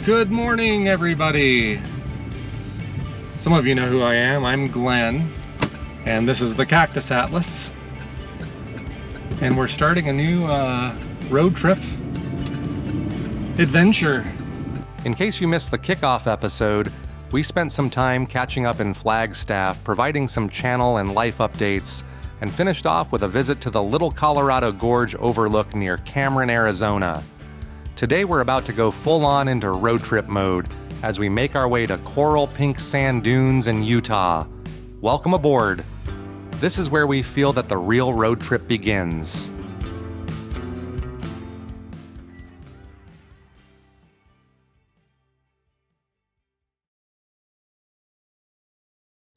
Good morning, everybody. Some of you know who I am. I'm Glenn, and this is the Cactus Atlas. And we're starting a new road trip adventure. In case you missed the kickoff episode, we spent some time catching up in Flagstaff, providing some channel and life updates, and finished off with a visit to the Little Colorado Gorge Overlook near Cameron, Arizona. Today we're about to go full-on into road trip mode as we make our way to coral pink sand dunes in Utah. Welcome aboard. This is where we feel that the real road trip begins.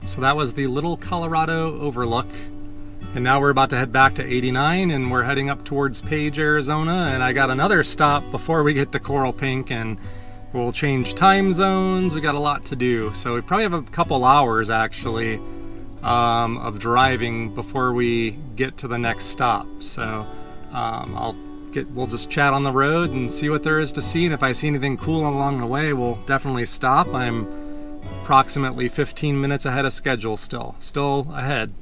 So that was the Little Colorado Overlook. And now we're about to head back to 89 and we're heading up towards Page, Arizona. And I got another stop before we get to Coral Pink and we'll change time zones. We got a lot to do. So we probably have a couple hours actually of driving before we get to the next stop. So we'll just chat on the road and see what there is to see. And if I see anything cool along the way, we'll definitely stop. I'm approximately 15 minutes ahead of schedule still ahead.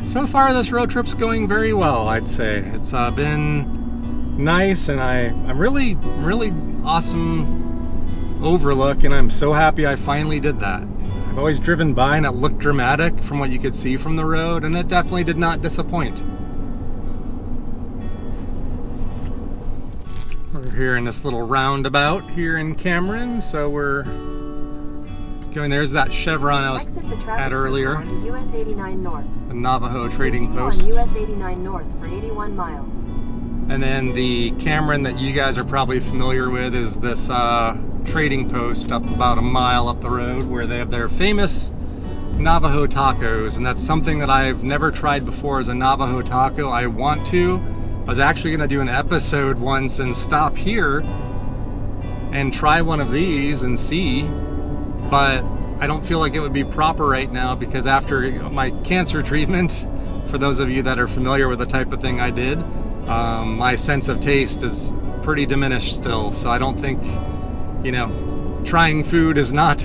So far this road trip's going very well, I'd say. It's been nice, and I'm really awesome overlook, and I'm so happy I finally did that. I've always driven by and it looked dramatic from what you could see from the road, and it definitely did not disappoint. We're here in this little roundabout here in Cameron, so we're going. There's that chevron I was at earlier. US 89 North. The Navajo trading Continue post. on US 89 North for 81 miles. And then the Cameron that you guys are probably familiar with is this trading post up about a mile up the road where they have their famous Navajo tacos, and that's something that I've never tried before is a Navajo taco. I want to. I was actually going to do an episode once and stop here and try one of these and see, but I don't feel like it would be proper right now because after my cancer treatment, for those of you that are familiar with the type of thing I did, my sense of taste is pretty diminished still. So I don't think, trying food is not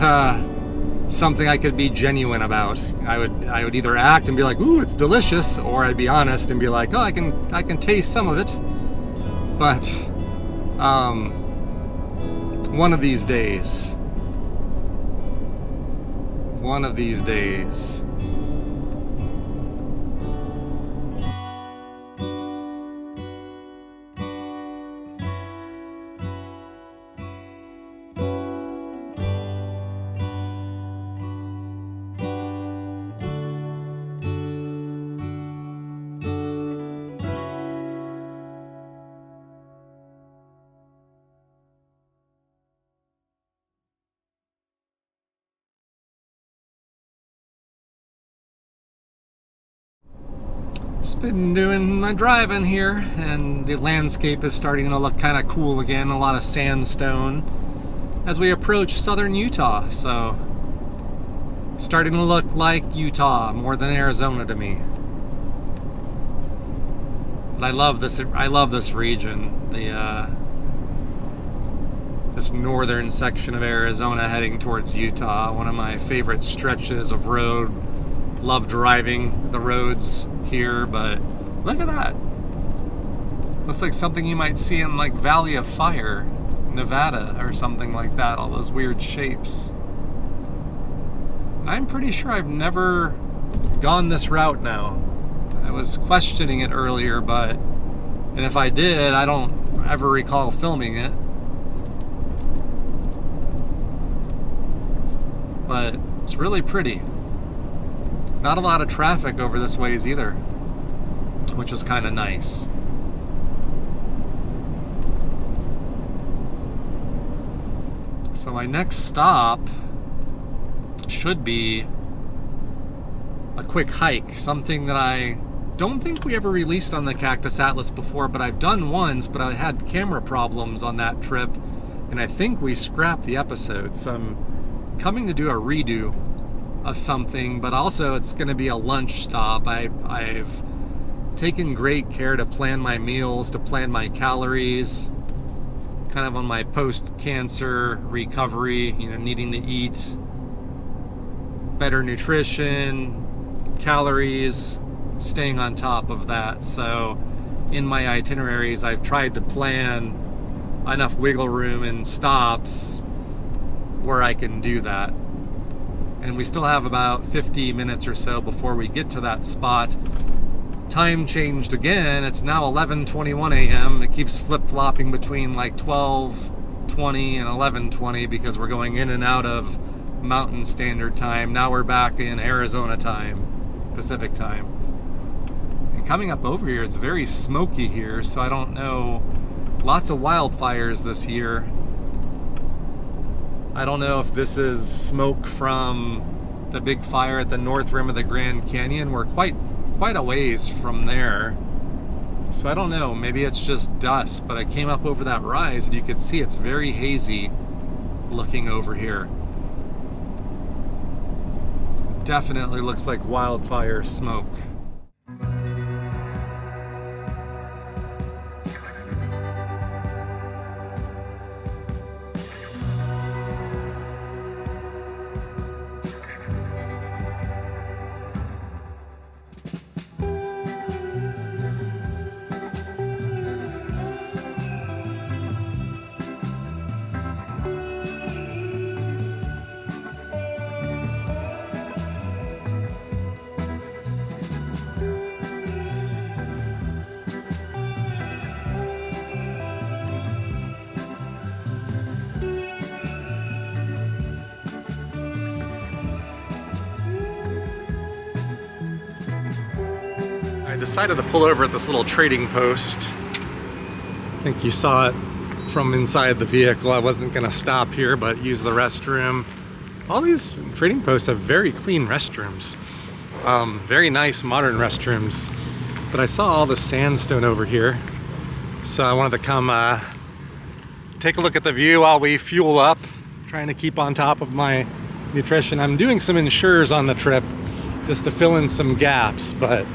something I could be genuine about. I would either act and be like, ooh, it's delicious, or I'd be honest and be like, oh, I can taste some of it. But one of these days. One of these days. Just been doing my driving here, and the landscape is starting to look kind of cool again. A lot of sandstone as we approach southern Utah. So starting to look like Utah more than Arizona to me. But I love this region. This northern section of Arizona heading towards Utah. One of my favorite stretches of road. Love driving the roads here, but look at that. Looks like something you might see in like Valley of Fire, Nevada or something like that, all those weird shapes. I'm pretty sure I've never gone this route now. I was questioning it earlier, and if I did, I don't ever recall filming it. But it's really pretty. Not a lot of traffic over this ways either, which is kind of nice. So my next stop should be a quick hike, something that I don't think we ever released on the Cactus Atlas before, but I've done once, but I had camera problems on that trip, and I think we scrapped the episode, so I'm coming to do a redo of something, but also it's going to be a lunch stop. I've taken great care to plan my meals, to plan my calories, kind of on my post-cancer recovery, you know, needing to eat better nutrition, calories, staying on top of that. So in my itineraries, I've tried to plan enough wiggle room and stops where I can do that. And we still have about 50 minutes or so before we get to that spot. Time changed again. It's now 11:21 a.m. It keeps flip-flopping between like 12:20 and 11:20 because we're going in and out of Mountain Standard Time. Now we're back in Arizona time, Pacific time. And coming up over here, it's very smoky here, so I don't know. Lots of wildfires this year. I don't know if this is smoke from the big fire at the north rim of the Grand Canyon. We're quite a ways from there. So I don't know, maybe it's just dust, but I came up over that rise and you can see it's very hazy looking over here. Definitely looks like wildfire smoke. I decided to pull over at this little trading post. I think you saw it from inside the vehicle. I wasn't gonna stop here, but use the restroom. All these trading posts have very clean restrooms. Very nice modern restrooms. But I saw all the sandstone over here, so I wanted to come take a look at the view while we fuel up, trying to keep on top of my nutrition. I'm doing some insures on the trip just to fill in some gaps, but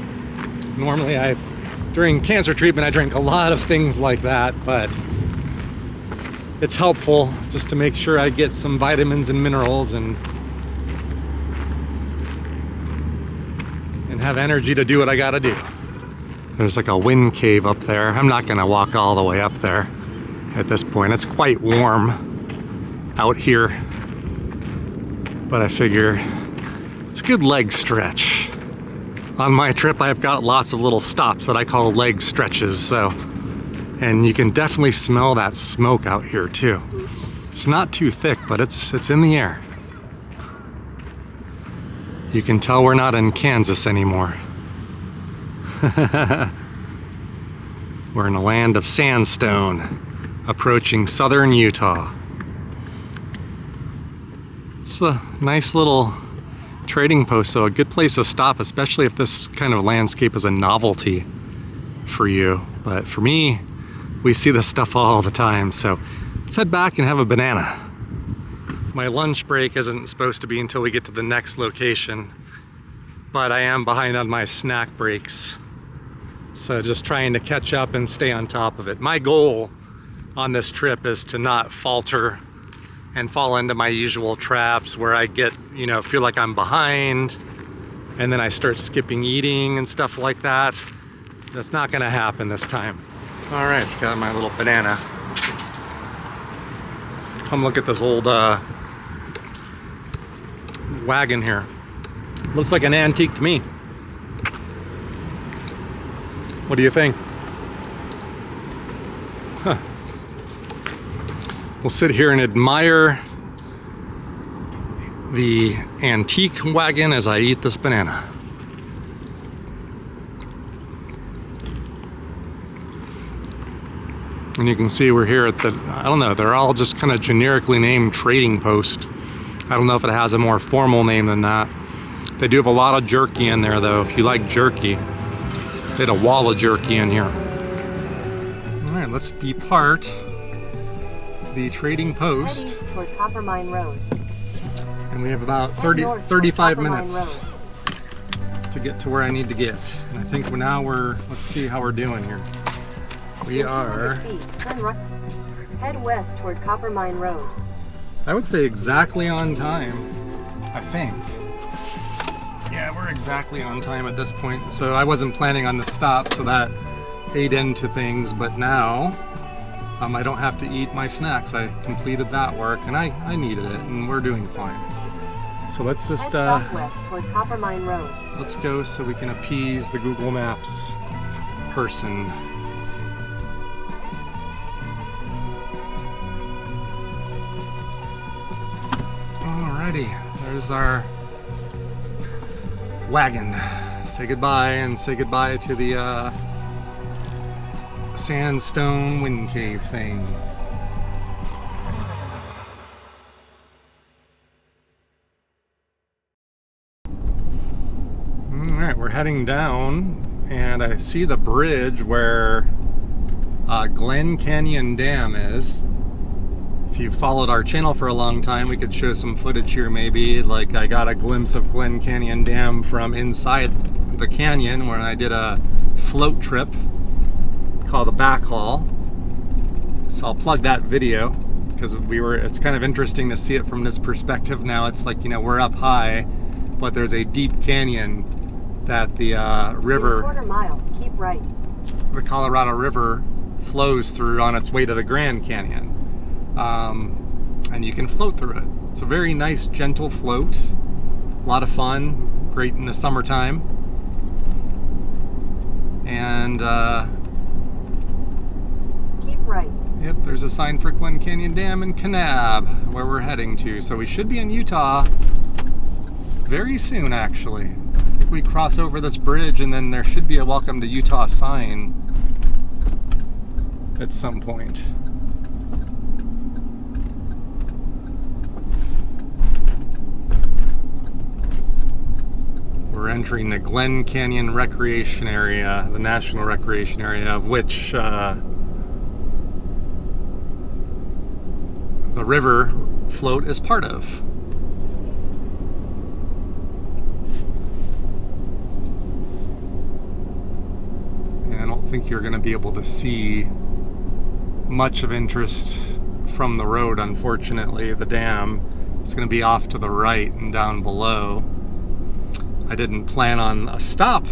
normally during cancer treatment, I drink a lot of things like that, but it's helpful just to make sure I get some vitamins and minerals and have energy to do what I gotta do. There's like a wind cave up there. I'm not gonna walk all the way up there at this point. It's quite warm out here, but I figure it's a good leg stretch. On my trip, I've got lots of little stops that I call leg stretches, and you can definitely smell that smoke out here too. It's not too thick, but it's in the air. You can tell we're not in Kansas anymore. We're in a land of sandstone, approaching southern Utah. It's a nice little trading post, so a good place to stop, especially if this kind of landscape is a novelty for you. But for me, we see this stuff all the time, so let's head back and have a banana. My lunch break isn't supposed to be until we get to the next location, but I am behind on my snack breaks, so just trying to catch up and stay on top of it. My goal on this trip is to not falter and fall into my usual traps where I get, feel like I'm behind and then I start skipping eating and stuff like that. That's not gonna happen this time. All right, got my little banana. Come look at this old wagon here. Looks like an antique to me. What do you think? Huh. We'll sit here and admire the antique wagon as I eat this banana. And you can see we're here at the, I don't know, they're all just kind of generically named trading post. I don't know if it has a more formal name than that. They do have a lot of jerky in there though, if you like jerky. They had a wall of jerky in here. All right, let's depart the trading Head post. east toward Copper Mine Road. And we have about Head 30, north toward 35 Copper Mine minutes Road. to get to where I need to get. And I think now let's see how we're doing here. We In 200 are, feet, turn right. Head west toward Copper Mine Road. I would say exactly on time, I think. Yeah, we're exactly on time at this point. So I wasn't planning on the stop, so that ate into things, but now I don't have to eat my snacks. I completed that work and I needed it, and we're doing fine. So let's just Head southwest toward Copper Mine Road. let's go so we can appease the Google Maps person. Alrighty, there's our wagon. Say goodbye, and say goodbye to the sandstone wind cave thing. Alright, we're heading down, and I see the bridge where Glen Canyon Dam is. If you followed our channel for a long time, we could show some footage here maybe. Like I got a glimpse of Glen Canyon Dam from inside the canyon when I did a float trip called the Backhaul. So I'll plug that video because it's kind of interesting to see it from this perspective now. It's like, you know, we're up high, but there's a deep canyon that the river, quarter mile, keep right. the Colorado River flows through on its way to the Grand Canyon. And you can float through it. It's a very nice, gentle float. A lot of fun, great in the summertime. And keep right. yep, there's a sign for Glen Canyon Dam in Kanab, where we're heading to. So we should be in Utah very soon, actually. I think we cross over this bridge, and then there should be a Welcome to Utah sign at some point. We're entering the Glen Canyon Recreation Area, the National Recreation Area, of which the river float is part of. And I don't think you're going to be able to see much of interest from the road, unfortunately. The dam is going to be off to the right and down below. I didn't plan on a stop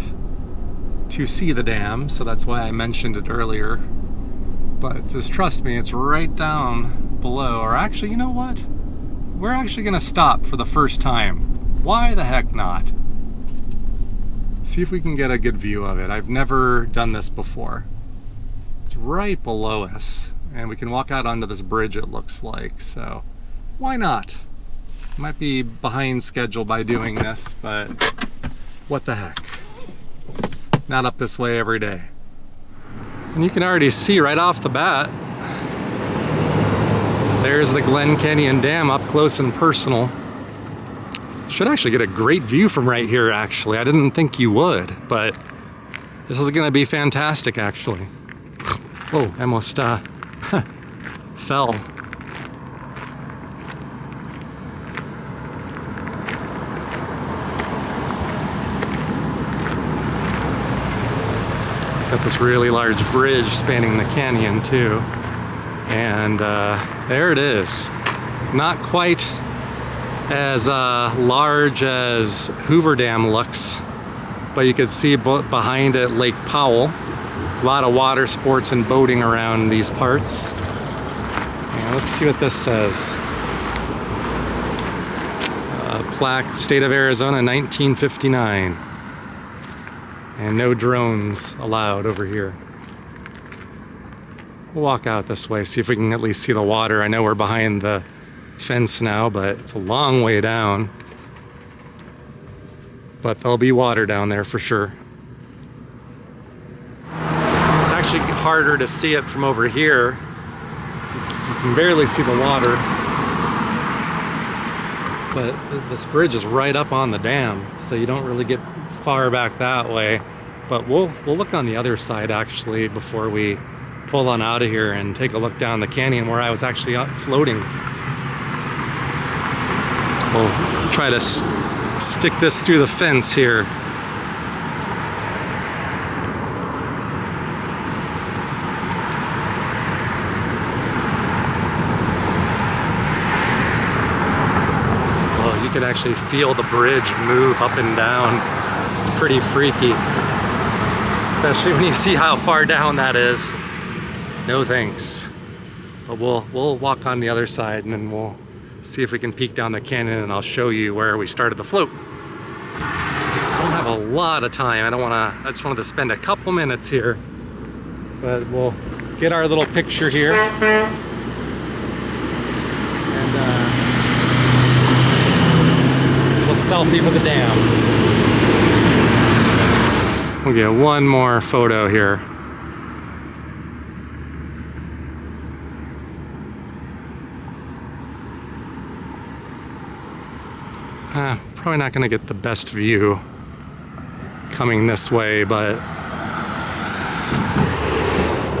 to see the dam, so that's why I mentioned it earlier. But just trust me, it's right down below. Or actually, you know what? We're actually going to stop for the first time. Why the heck not? See if we can get a good view of it. I've never done this before. It's right below us, and we can walk out onto this bridge, it looks like. So why not? Might be behind schedule by doing this, but what the heck? Not up this way every day. And you can already see right off the bat, there's the Glen Canyon Dam up close and personal. Should actually get a great view from right here, actually. I didn't think you would, but this is gonna be fantastic, actually. Whoa, I almost fell. Got this really large bridge spanning the canyon too. And there it is. Not quite as large as Hoover Dam looks, but you can see behind it Lake Powell. A lot of water sports and boating around these parts. And let's see what this says. Plaque, State of Arizona, 1959. And no drones allowed over here. We'll walk out this way, see if we can at least see the water. I know we're behind the fence now, but it's a long way down. But there'll be water down there for sure. It's actually harder to see it from over here. You can barely see the water. But this bridge is right up on the dam, so you don't really get far back that way. But we'll look on the other side actually before we pull on out of here and take a look down the canyon where I was actually out floating. We'll try to stick this through the fence here. Oh, you can actually feel the bridge move up and down. It's pretty freaky, especially when you see how far down that is. No thanks. But we'll walk on the other side and then we'll see if we can peek down the canyon, and I'll show you where we started the float. I don't have a lot of time. I just wanted to spend a couple minutes here, but we'll get our little picture here. And we'll selfie for the dam. We'll get one more photo here. Probably not going to get the best view coming this way, but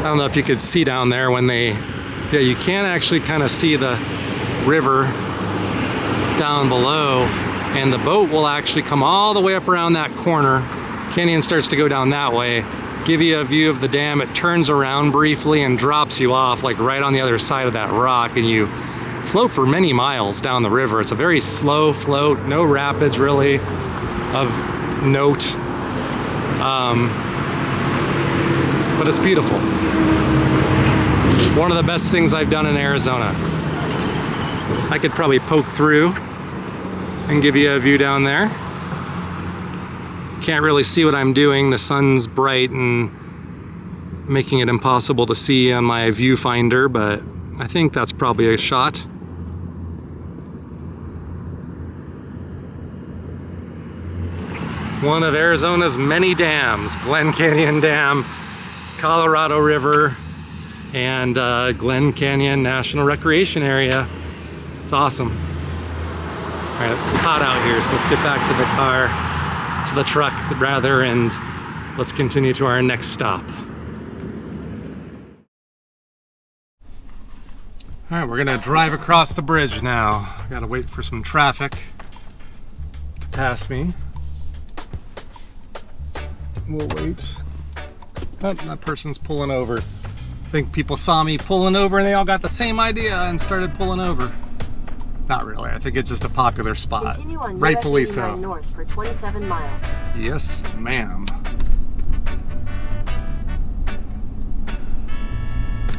I don't know if you could see down there when yeah, you can actually kind of see the river down below, and the boat will actually come all the way up around that corner. Canyon starts to go down that way, give you a view of the dam. It turns around briefly and drops you off like right on the other side of that rock, and you float for many miles down the river. It's a very slow float, no rapids really of note, but it's beautiful. One of the best things I've done in Arizona. I could probably poke through and give you a view down there. Can't really see what I'm doing. The sun's bright and making it impossible to see on my viewfinder, but I think that's probably a shot. One of Arizona's many dams, Glen Canyon Dam, Colorado River, and Glen Canyon National Recreation Area. It's awesome. All right, it's hot out here, so let's get back to the car, to the truck rather, and let's continue to our next stop. All right, we're gonna drive across the bridge now. I gotta wait for some traffic to pass me. We'll wait. Oh, that person's pulling over. I think people saw me pulling over and they all got the same idea and started pulling over. Not really, I think it's just a popular spot. Continue on Rightfully US 89 so. north for 27 miles. Yes, ma'am.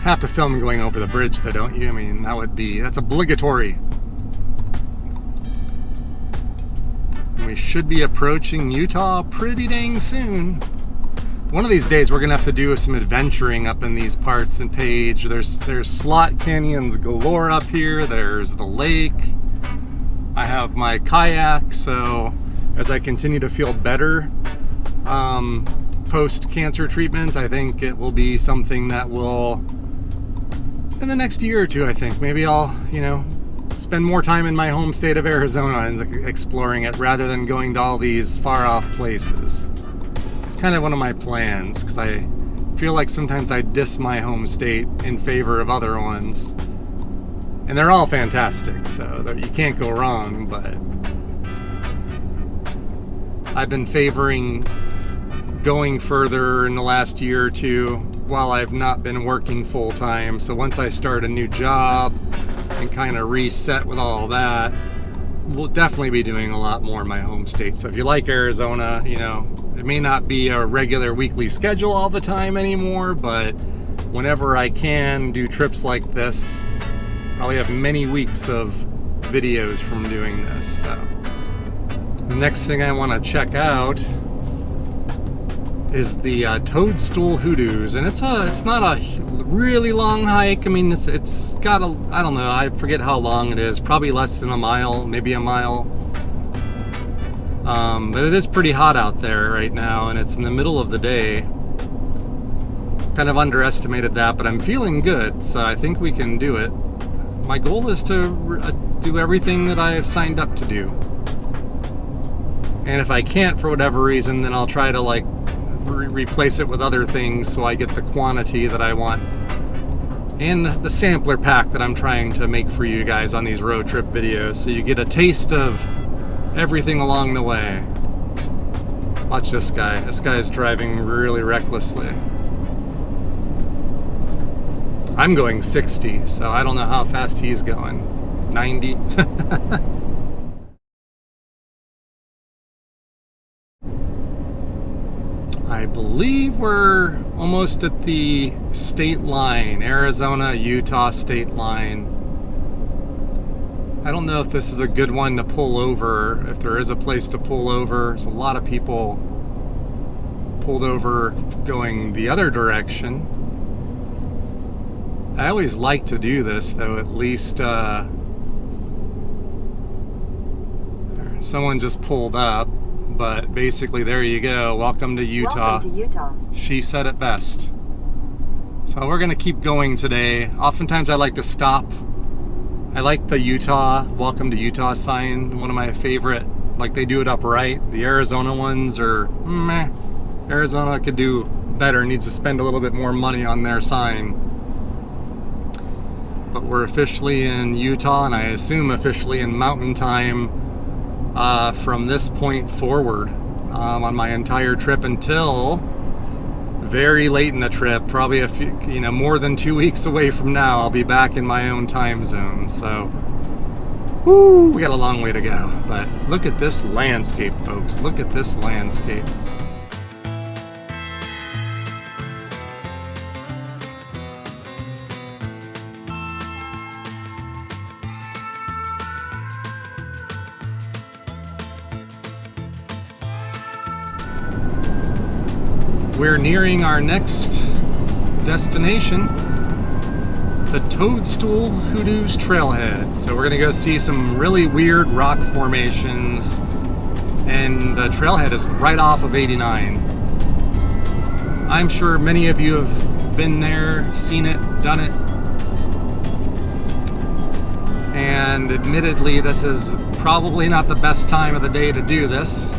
Have to film going over the bridge though, don't you? I mean, that's obligatory. And we should be approaching Utah pretty dang soon. One of these days we're gonna have to do some adventuring up in these parts and Page. There's slot canyons galore up here. There's the lake. I have my kayak, so as I continue to feel better post-cancer treatment, I think it will be something that will, in the next year or two, I think, maybe I'll, spend more time in my home state of Arizona and exploring it rather than going to all these far-off places. It's kind of one of my plans, because I feel like sometimes I diss my home state in favor of other ones. And they're all fantastic, so you can't go wrong, but I've been favoring going further in the last year or two while I've not been working full-time. So once I start a new job and kind of reset with all that, we'll definitely be doing a lot more in my home state. So if you like Arizona, it may not be a regular weekly schedule all the time anymore, but whenever I can do trips like this, probably have many weeks of videos from doing this. So the next thing I want to check out is the Toadstool Hoodoos, and it's not a really long hike. I mean, it's got I don't know, I forget how long it is, probably less than a mile, maybe a mile. But it is pretty hot out there right now, and it's in the middle of the day. Kind of underestimated that, but I'm feeling good, so I think we can do it. My goal is to do everything that I have signed up to do. And if I can't for whatever reason, then I'll try to replace it with other things so I get the quantity that I want. And the sampler pack that I'm trying to make for you guys on these road trip videos, so you get a taste of everything along the way. Watch this guy. This guy is driving really recklessly. I'm going 60, so I don't know how fast he's going. 90? I believe we're almost at the state line, Arizona-Utah state line. I don't know if this is a good one to pull over, if there is a place to pull over. There's a lot of people pulled over going the other direction. I always like to do this, though. At least someone just pulled up, but basically there you go. Welcome to Utah. Welcome to Utah. She said it best. So we're gonna keep going today. Oftentimes I like to stop. I like the Utah, welcome to Utah sign, one of my favorite. Like, they do it upright. The Arizona ones are meh. Arizona could do better, needs to spend a little bit more money on their sign. But we're officially in Utah, and I assume officially in mountain time from this point forward on my entire trip until very late in the trip, probably a few, more than 2 weeks away from now, I'll be back in my own time zone. So, woo, we got a long way to go. But look at this landscape, folks. Look at this landscape. We're nearing our next destination, the Toadstool Hoodoos trailhead. So we're gonna go see some really weird rock formations, and the trailhead is right off of 89. I'm sure many of you have been there, seen it, done it. And admittedly, this is probably not the best time of the day to do this,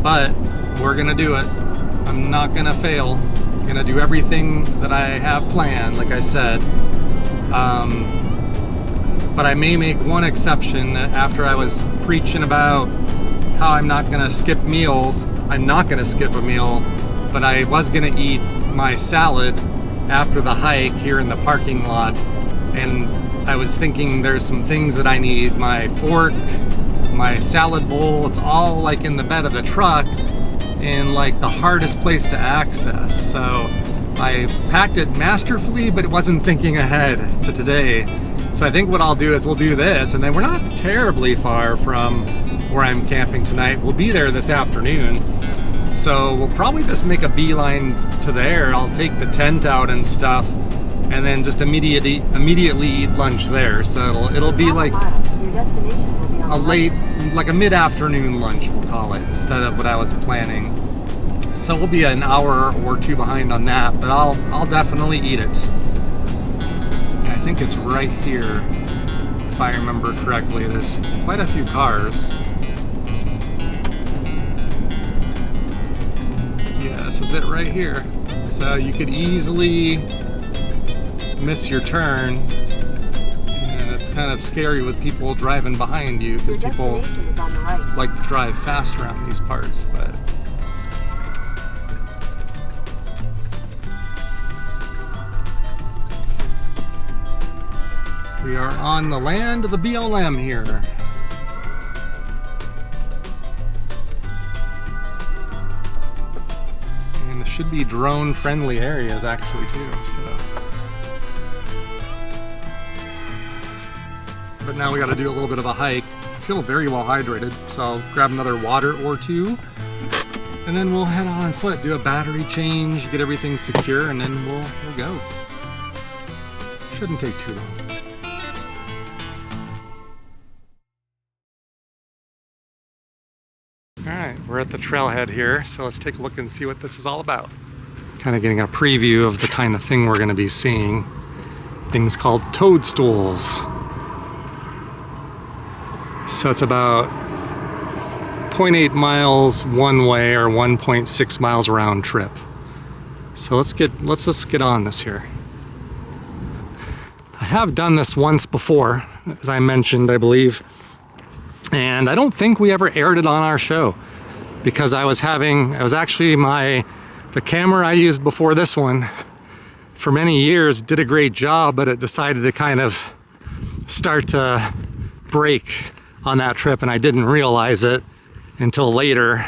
but we're gonna do it. I'm not gonna fail. I'm gonna do everything that I have planned, like I said. But I may make one exception. After I was preaching about how I'm not gonna skip meals, I'm not gonna skip a meal, but I was gonna eat my salad after the hike here in the parking lot. And I was thinking there's some things that I need. My fork, my salad bowl, it's all like in the bed of the truck, in like the hardest place to access. So I packed it masterfully, but it wasn't thinking ahead to today. So I think what I'll do is we'll do this, and then we're not terribly far from where I'm camping tonight. We'll be there this afternoon. So we'll probably just make a beeline to there. I'll take the tent out and stuff, and then just immediately eat lunch there. So it'll be like Your destination will be on a the late, like a mid-afternoon lunch, we'll call it, instead of what I was planning. So we'll be an hour or two behind on that, but I'll definitely eat it. I think it's right here, if I remember correctly. There's quite a few cars. Yeah, this is it right here. So you could easily miss your turn. It's kind of scary with people driving behind you, because people is on the right. like to drive fast around these parts. But we are on the land of the BLM here. And there should be drone friendly areas actually too, so. But now we got to do a little bit of a hike. I feel very well hydrated, so I'll grab another water or two, and then we'll head on foot, do a battery change, get everything secure, and then we'll go. Shouldn't take too long. All right, we're at the trailhead here, so let's take a look and see what this is all about. Kind of getting a preview of the kind of thing we're going to be seeing. Things called toadstools. So it's about 1.8 miles one way or 1.6 miles round trip. So let's just get on this here. I have done this once before, as I mentioned, I believe, and I don't think we ever aired it on our show because the camera I used before this one for many years did a great job, but it decided to kind of start to break on that trip, and I didn't realize it until later.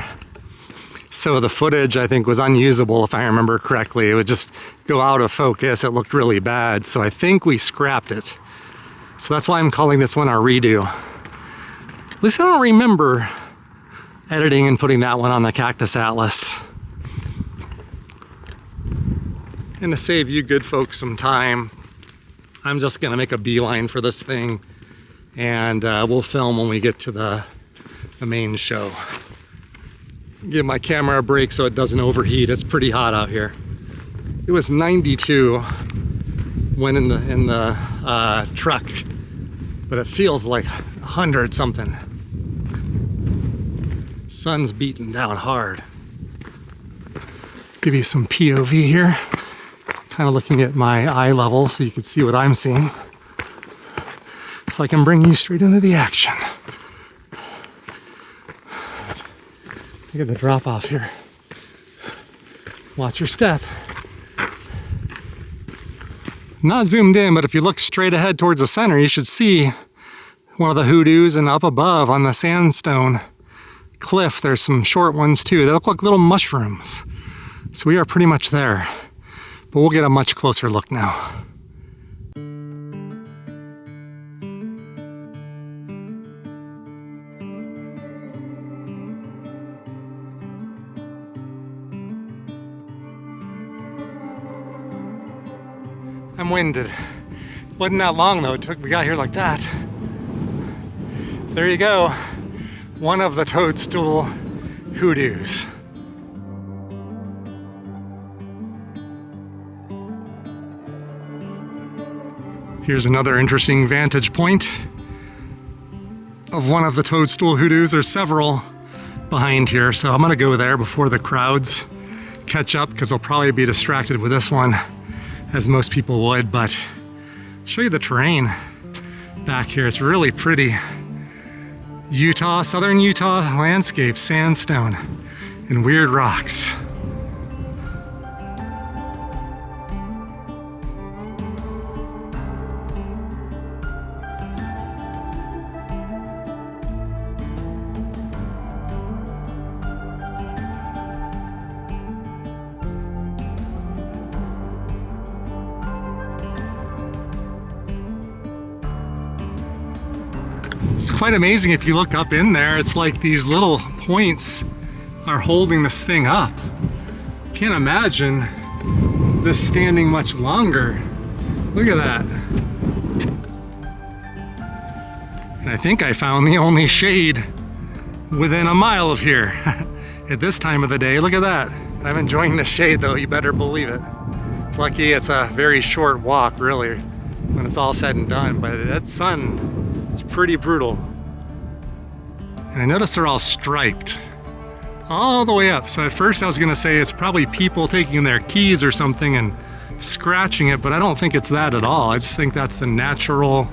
So the footage, I think, was unusable, if I remember correctly. It would just go out of focus. It looked really bad. So I think we scrapped it. So that's why I'm calling this one our redo. At least I don't remember editing and putting that one on the Cactus Atlas. And to save you good folks some time, I'm just gonna make a beeline for this thing, and we'll film when we get to the main show. Give my camera a break so it doesn't overheat. It's pretty hot out here. It was 92 when in the truck, but it feels like 100 something. Sun's beating down hard. Give you some POV here. Kind of looking at my eye level so you can see what I'm seeing. So I can bring you straight into the action. Look at the drop off here. Watch your step. Not zoomed in, but if you look straight ahead towards the center, you should see one of the hoodoos, and up above on the sandstone cliff, there's some short ones too. They look like little mushrooms. So we are pretty much there, but we'll get a much closer look now. I'm winded. Wasn't that long though. We got here like that. There you go. One of the Toadstool Hoodoos. Here's another interesting vantage point of one of the Toadstool Hoodoos. There's several behind here, so I'm gonna go there before the crowds catch up, because I'll probably be distracted with this one, as most people would, but I'll show you the terrain back here. It's really pretty. Utah, southern Utah landscape, sandstone and weird rocks. It's quite amazing if you look up in there. It's like these little points are holding this thing up. Can't imagine this standing much longer. Look at that. And I think I found the only shade within a mile of here at this time of the day. Look at that. I'm enjoying the shade though, you better believe it. Lucky it's a very short walk really when it's all said and done, but that sun, it's pretty brutal. And I notice they're all striped all the way up. So at first I was gonna say it's probably people taking their keys or something and scratching it, but I don't think it's that at all. I just think that's the natural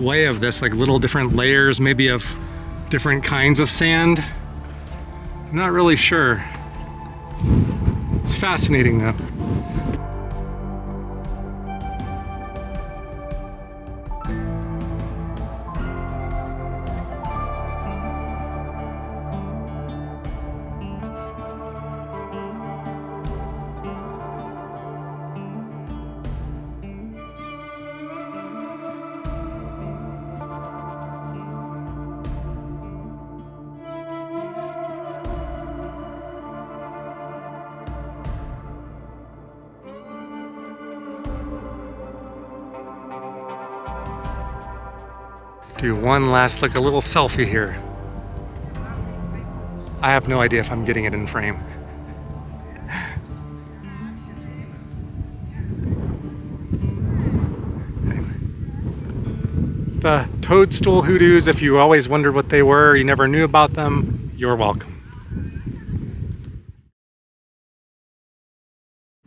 way of this, like little different layers, maybe of different kinds of sand. I'm not really sure. It's fascinating though. Do one last look, a little selfie here. I have no idea if I'm getting it in frame. The Toadstool Hoodoos, if you always wondered what they were, you never knew about them, You're welcome.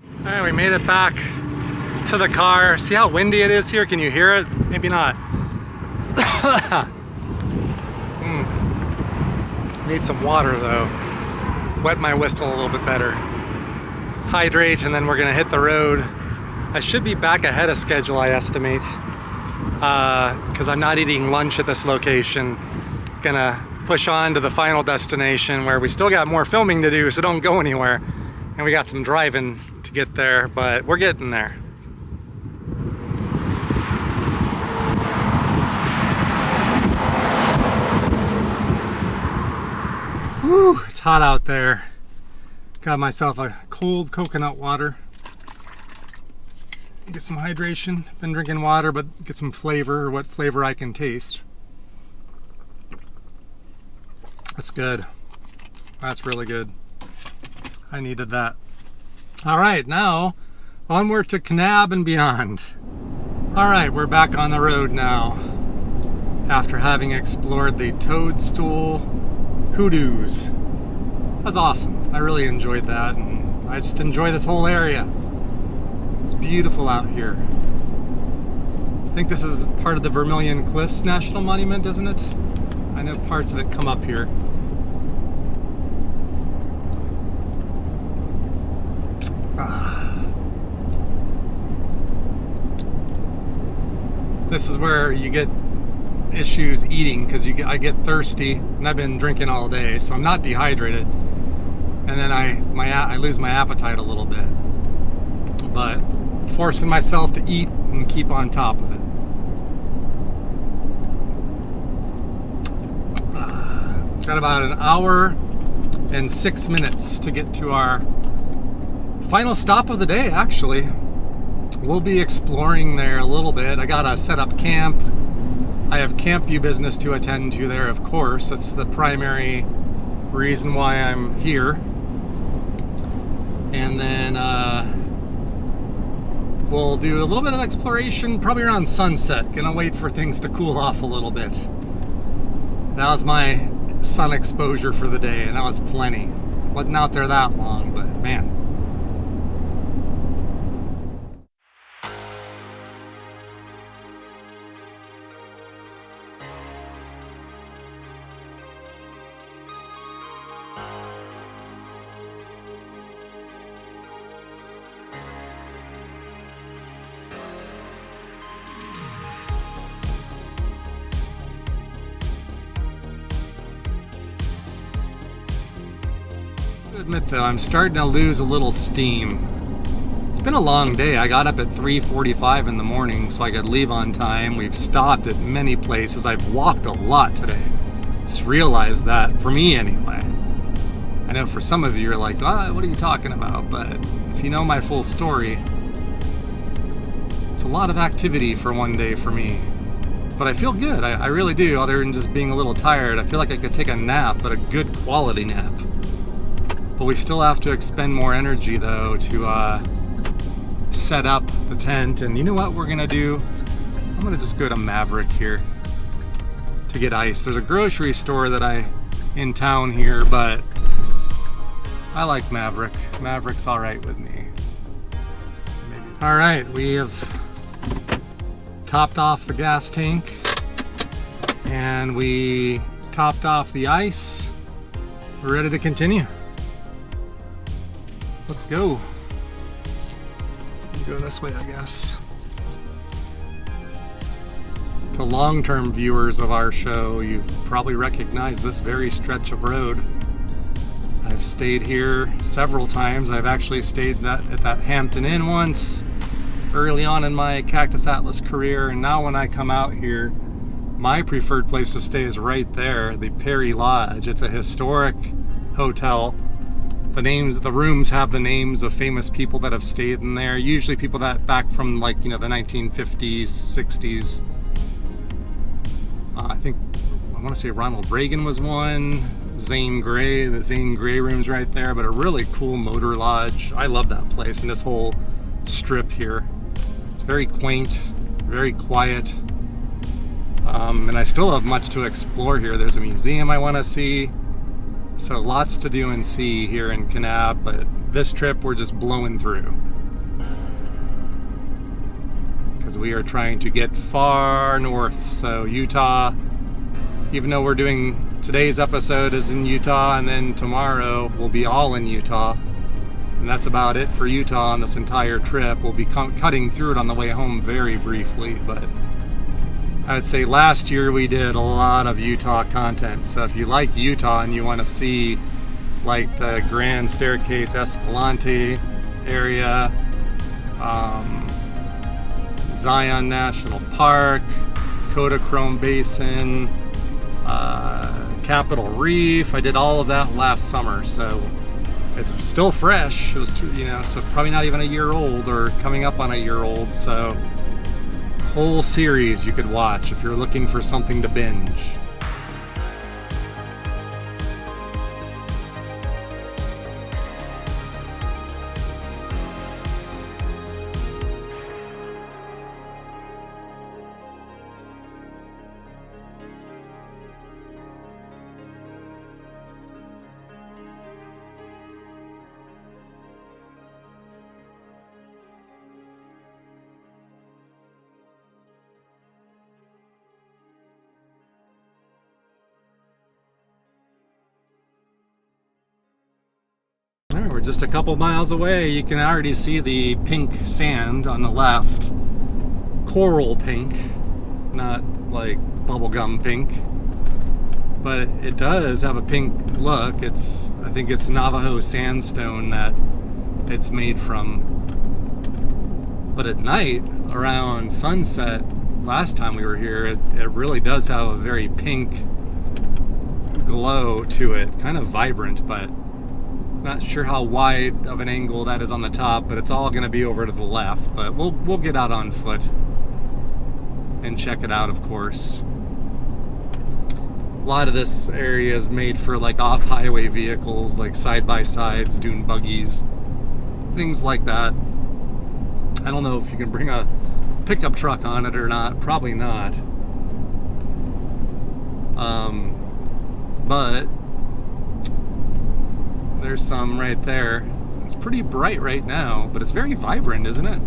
All right, we made it back to the car. See how windy it is here? Can you hear it? Maybe not. Need some water though. Wet my whistle a little bit better. Hydrate, and then we're gonna hit the road. I should be back ahead of schedule, I estimate, because I'm not eating lunch at this location. Gonna push on to the final destination where we still got more filming to do, so don't go anywhere. And we got some driving to get there, but we're getting there. Woo, it's hot out there. Got myself a cold coconut water. Get some hydration. Been drinking water, but get some flavor, or what flavor I can taste. That's good. That's really good. I needed that. All right, now onward to Kanab and beyond. All right, we're back on the road now after having explored the Toadstool Hoodoos. That's awesome. I really enjoyed that, and I just enjoy this whole area. It's beautiful out here. I think this is part of the Vermilion Cliffs National Monument, isn't it? I know parts of it come up here. This is where you get issues eating, because I get thirsty, and I've been drinking all day, so I'm not dehydrated, and then I lose my appetite a little bit, but forcing myself to eat and keep on top of it. Got about an hour and 6 minutes to get to our final stop of the day. Actually, we'll be exploring there a little bit. I gotta set up camp. I have Campvue business to attend to there, of course. That's the primary reason why I'm here. And then we'll do a little bit of exploration, probably around sunset. Gonna wait for things to cool off a little bit. That was my sun exposure for the day, and that was plenty. Wasn't out there that long, but man. I admit though, I'm starting to lose a little steam. It's been a long day. I got up at 3:45 in the morning so I could leave on time. We've stopped at many places. I've walked a lot today. Just realized that, for me anyway. I know for some of you you're like, what are you talking about? But if you know my full story, it's a lot of activity for one day for me. But I feel good, I really do, other than just being a little tired. I feel like I could take a nap, but a good quality nap. But we still have to expend more energy though to set up the tent. And you know what we're gonna do? I'm gonna just go to Maverick here to get ice. There's a grocery store in town here, but I like Maverick. Maverick's all right with me. Maybe. All right, we have topped off the gas tank and we topped off the ice. We're ready to continue. Let's go. Go this way, I guess. To long-term viewers of our show, you probably recognize this very stretch of road. I've stayed here several times. I've actually stayed at that Hampton Inn once, early on in my Cactus Atlas career, and now when I come out here, my preferred place to stay is right there, the Perry Lodge. It's a historic hotel. The rooms have the names of famous people that have stayed in there, usually people that back from the 1950s, 60s. I want to say Ronald Reagan was one, Zane Grey, the Zane Grey room's right there, but a really cool motor lodge. I love that place and this whole strip here. It's very quaint, very quiet, and I still have much to explore here. There's a museum I want to see. So lots to do and see here in Kanab, but this trip we're just blowing through. Because we are trying to get far north. So Utah, even though we're doing today's episode is in Utah, and then tomorrow we'll be all in Utah. And that's about it for Utah on this entire trip. We'll be cutting through it on the way home very briefly, but I would say last year we did a lot of Utah content. So if you like Utah and you want to see like the Grand Staircase Escalante area, Zion National Park, Kodachrome Basin, Capitol Reef, I did all of that last summer, so it's still fresh. It was, so probably not even a year old or coming up on a year old, so whole series you could watch if you're looking for something to binge. We're just a couple miles away. You can already see the pink sand on the left. Coral pink, not like bubblegum pink. But it does have a pink look. I think it's Navajo sandstone that it's made from. But at night, around sunset, last time we were here, it really does have a very pink glow to it. Kind of vibrant, but not sure how wide of an angle that is on the top, but it's all going to be over to the left. But we'll get out on foot and check it out, of course. A lot of this area is made for like off-highway vehicles, like side-by-sides, dune buggies, things like that. I don't know if you can bring a pickup truck on it or not. Probably not. But there's some right there. It's pretty bright right now, but it's very vibrant, isn't it?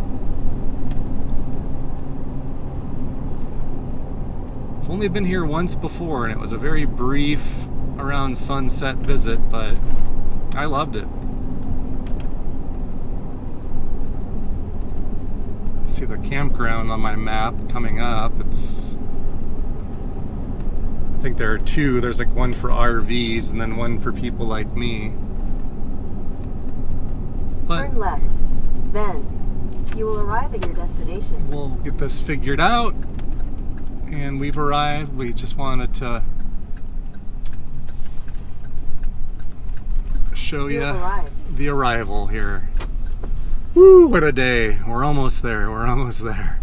I've only been here once before, and it was a very brief around sunset visit, but I loved it. I see the campground on my map coming up. I think there are two. There's like one for RVs and then one for people like me. But turn left. Then you will arrive at your destination. We'll get this figured out. And we've arrived. We just wanted to show you the arrival here. Woo, what a day. We're almost there. We're almost there.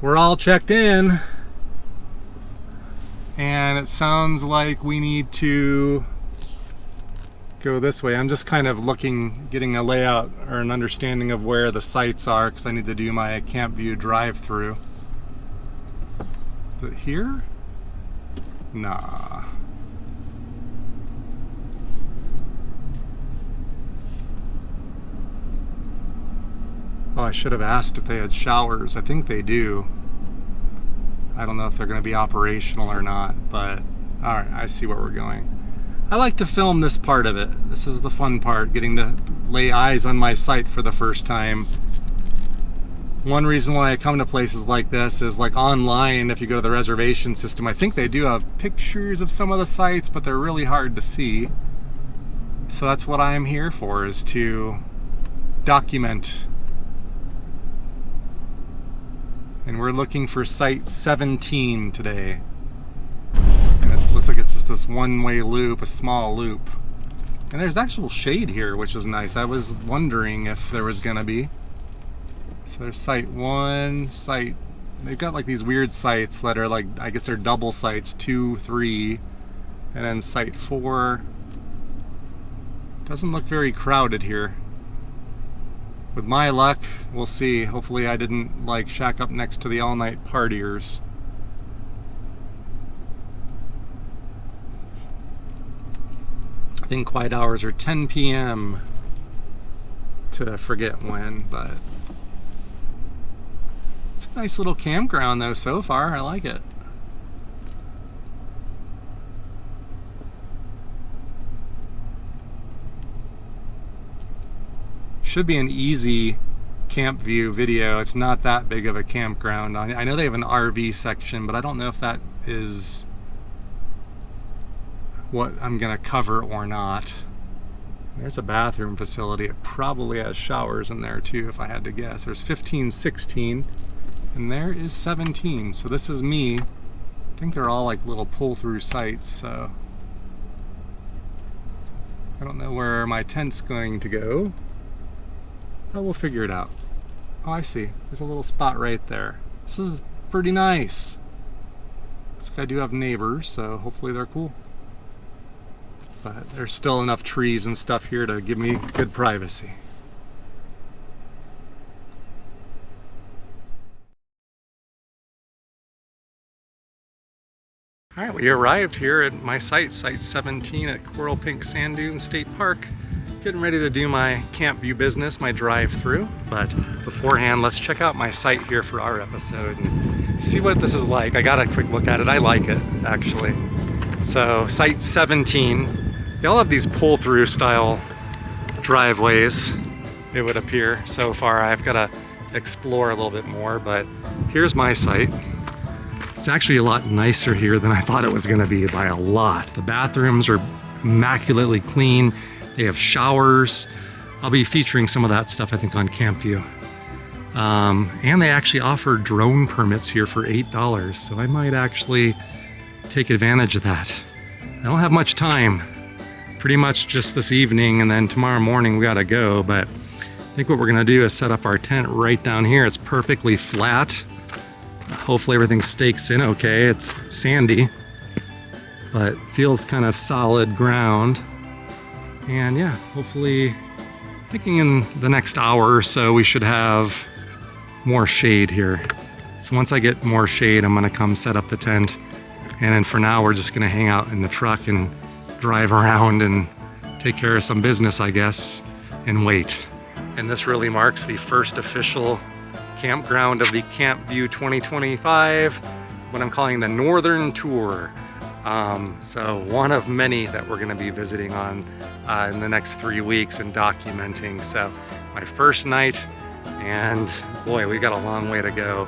We're all checked in. And it sounds like we need to go this way. I'm just kind of getting a layout or an understanding of where the sites are, because I need to do my Campvue drive-through. Is it here? Nah. Oh, I should have asked if they had showers. I think they do. I don't know if they're going to be operational or not, but alright, I see where we're going. I like to film this part of it. This is the fun part, getting to lay eyes on my site for the first time. One reason why I come to places like this is like online, if you go to the reservation system, I think they do have pictures of some of the sites, but they're really hard to see. So that's what I'm here for, is to document. And we're looking for site 17 today. And it looks like it's just this one-way loop, a small loop. And there's actual shade here, which is nice. I was wondering if there was gonna be. So there's site 1, they've got like these weird sites that are like, I guess they're double sites, 2, 3, and then site 4. Doesn't look very crowded here. With my luck, we'll see. Hopefully I didn't like shack up next to the all-night partiers. I think quiet hours are 10 p.m. to forget when, but it's a nice little campground though so far. I like it. Should be an easy Campvue video. It's not that big of a campground. I know they have an RV section, but I don't know if that is what I'm gonna cover or not. There's a bathroom facility. It probably has showers in there too, if I had to guess. There's 15, 16, and there is 17. So this is me. I think they're all like little pull-through sites, so I don't know where my tent's going to go. But we'll figure it out. Oh, I see. There's a little spot right there. This is pretty nice. Looks like I do have neighbors, so hopefully they're cool. But there's still enough trees and stuff here to give me good privacy. All right, we arrived here at my site, Site 17 at Coral Pink Sand Dunes State Park. Getting ready to do my Campvue business, my drive-through. But beforehand, let's check out my site here for our episode and see what this is like. I got a quick look at it. I like it, actually. So, Site 17. They all have these pull-through style driveways, it would appear. So far, I've got to explore a little bit more, but here's my site. It's actually a lot nicer here than I thought it was going to be by a lot. The bathrooms are immaculately clean. They have showers. I'll be featuring some of that stuff, I think, on Campvue. And they actually offer drone permits here for $8, so I might actually take advantage of that. I don't have much time. Pretty much just this evening, and then tomorrow morning we gotta go, but I think what we're gonna do is set up our tent right down here. It's perfectly flat. Hopefully everything stakes in okay. It's sandy, but feels kind of solid ground. And yeah, hopefully, thinking in the next hour or so we should have more shade here. So once I get more shade, I'm gonna come set up the tent. And then for now, we're just gonna hang out in the truck and drive around and take care of some business, I guess, and wait. And this really marks the first official campground of the Campvue 2025, what I'm calling the Northern Tour. So one of many that we're gonna be visiting on in the next 3 weeks and documenting. So my first night, and boy, we got a long way to go.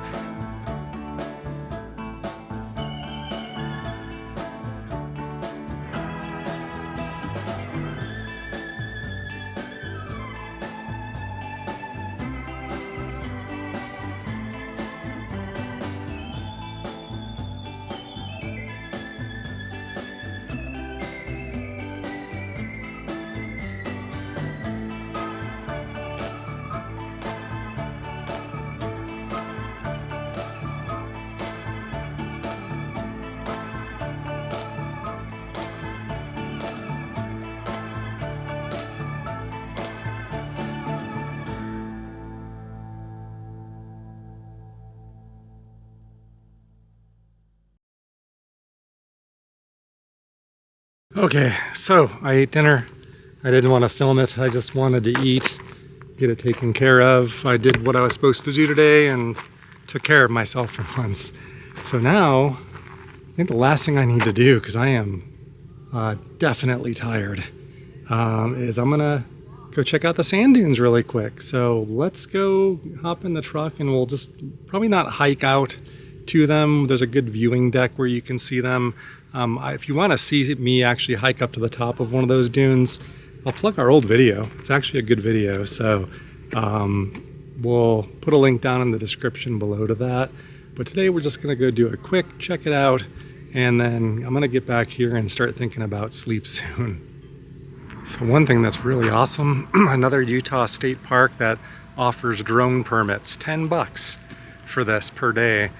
Okay, so I ate dinner. I didn't want to film it. I just wanted to eat, get it taken care of. I did what I was supposed to do today and took care of myself for once. So now, I think the last thing I need to do, because I am definitely tired, is I'm gonna go check out the sand dunes really quick. So let's go hop in the truck and we'll just probably not hike out to them. There's a good viewing deck where you can see them. If you want to see me actually hike up to the top of one of those dunes, I'll plug our old video. It's actually a good video, so we'll put a link down in the description below to that. But today we're just going to go do a quick check it out, and then I'm going to get back here and start thinking about sleep soon. So one thing that's really awesome, another Utah state park that offers drone permits, $10 for this per day.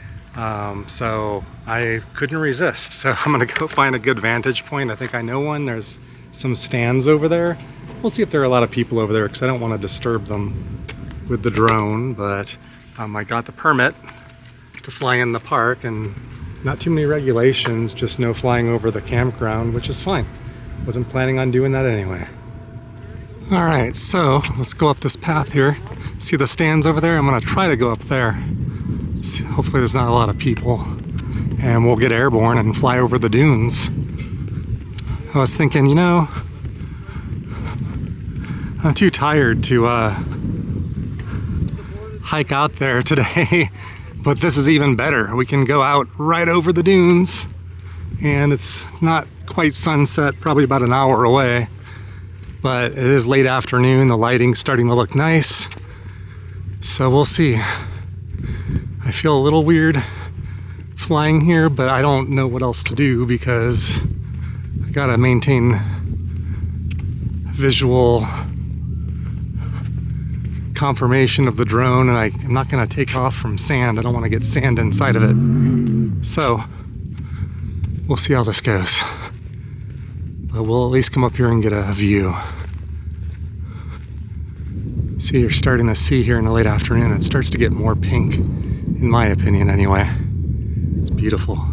So I couldn't resist. So I'm gonna go find a good vantage point. I think I know one. There's some stands over there. We'll see if there are a lot of people over there because I don't want to disturb them with the drone, but I got the permit to fly in the park and not too many regulations, just no flying over the campground, which is fine. Wasn't planning on doing that anyway. All right, so let's go up this path here. See the stands over there? I'm gonna try to go up there. Hopefully there's not a lot of people and we'll get airborne and fly over the dunes. I was thinking, you know, I'm too tired to hike out there today, but this is even better. We can go out right over the dunes and it's not quite sunset, probably about an hour away, but it is late afternoon. The lighting's starting to look nice, so we'll see. I feel a little weird flying here, but I don't know what else to do because I gotta maintain visual confirmation of the drone, and I'm not gonna take off from sand. I don't want to get sand inside of it. So we'll see how this goes. But we'll at least come up here and get a view. See, you're starting to see here in the late afternoon, it starts to get more pink, in my opinion anyway. It's beautiful.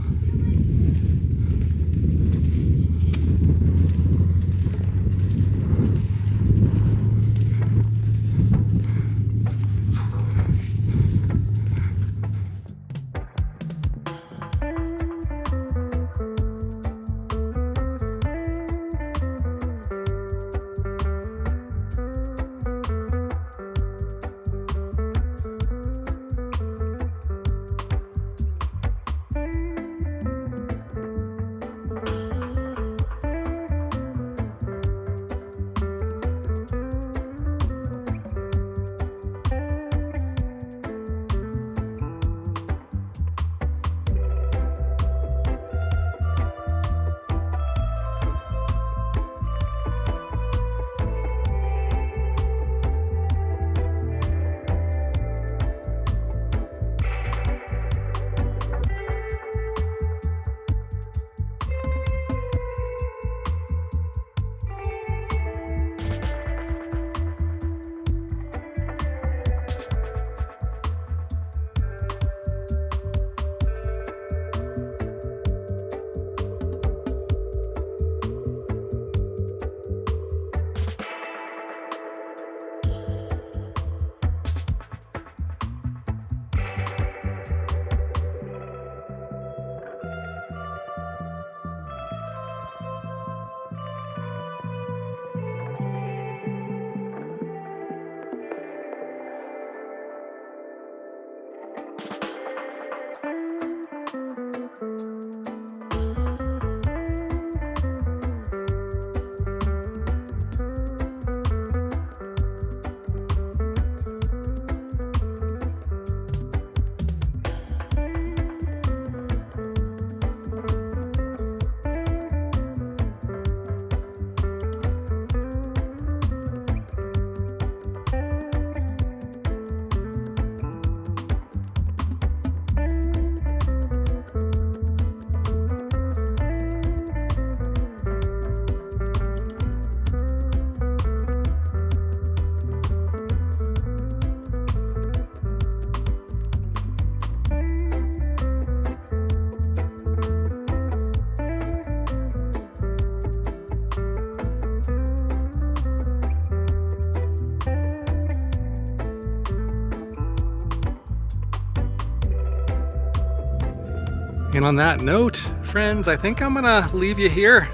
And on that note, friends, I think I'm gonna leave you here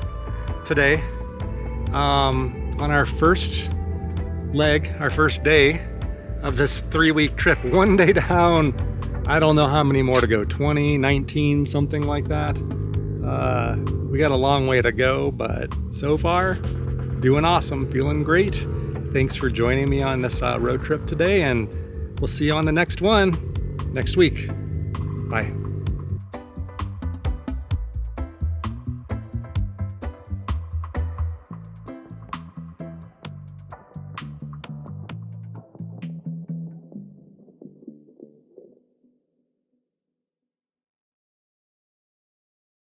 today on our first leg, our first day of this 3-week trip. 1 day down. I don't know how many more to go, 20, 19, something like that. We got a long way to go, but so far, doing awesome, feeling great. Thanks for joining me on this road trip today, and we'll see you on the next one next week. Bye.